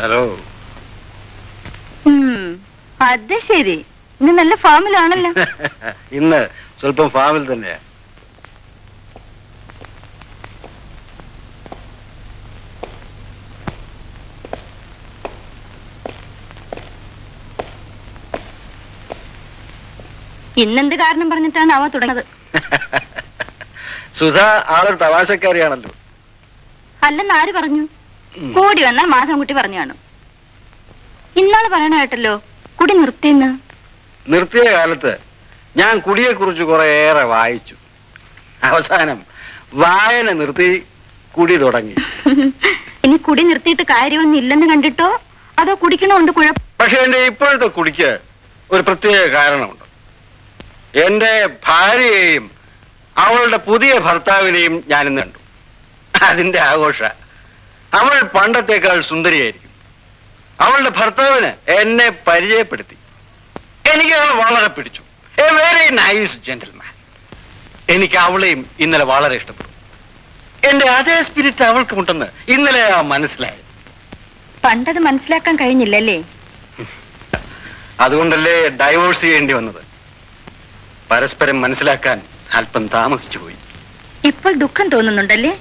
Hello. അത് ശരി, ഇന്ന് നല്ല ഫാമിലാണല്ലോ. ഇന്ന് സ്വല്പം ഫാമിൽ തന്നെയാ. ഇന്നെന്ത് കാരണം പറഞ്ഞിട്ടാണ് അവ തുടങ്ങുന്നത്? സുധ ആളൊരു തമാശക്കാരിയാണല്ലോ. അല്ലെന്ന് ആര് പറഞ്ഞു? കൂടി വന്ന മാധവൻകുട്ടി പറഞ്ഞു കാണും. ഇന്നാള് പറയണ കേട്ടല്ലോ കുടി നിർത്തിയെന്ന്. നിർത്തിയ കാലത്ത് ഞാൻ കുടിയെ കുറിച്ച് കുറേയേറെ വായിച്ചു. അവസാനം വായന നിർത്തി കുടി തുടങ്ങി. ഇനി കുടി നിർത്തിയിട്ട് കാര്യമൊന്നും ഇല്ലെന്ന് കണ്ടിട്ടോ അതോ കുടിക്കണോണ്ട് കുഴപ്പം? പക്ഷെ എന്റെ ഇപ്പോഴത്തെ കുടിക്ക് ഒരു പ്രത്യേക കാരണമുണ്ട്. എന്റെ ഭാര്യയെയും അവളുടെ പുതിയ ഭർത്താവിനെയും ഞാൻ ഇന്ന് കണ്ടു. അതിന്റെ ആഘോഷ. അവൾ പണ്ടത്തേക്കാൾ സുന്ദരിയായിരിക്കും. അവളുടെ ഭർത്താവിന് എന്നെ പരിചയപ്പെടുത്തി. എനിക്ക് അവൾ വളരെ പിടിച്ചു. A very nice gentleman. എനിക്ക് അവളെയും ഇന്നലെ വളരെ ഇഷ്ടപ്പെട്ടു. എന്റെ അതേ സ്പിരിറ്റ് അവൾക്കുമുണ്ടെന്ന് ഇന്നലെ മനസ്സിലായി. പണ്ടത് മനസ്സിലാക്കാൻ കഴിഞ്ഞില്ലല്ലേ? അതുകൊണ്ടല്ലേ ഡൈവോഴ്സ് ചെയ്യേണ്ടി വന്നത്. പരസ്പരം മനസ്സിലാക്കാൻ അല്പം താമസിച്ചു പോയി. ഇപ്പോൾ ദുഃഖം തോന്നുന്നുണ്ടല്ലേ?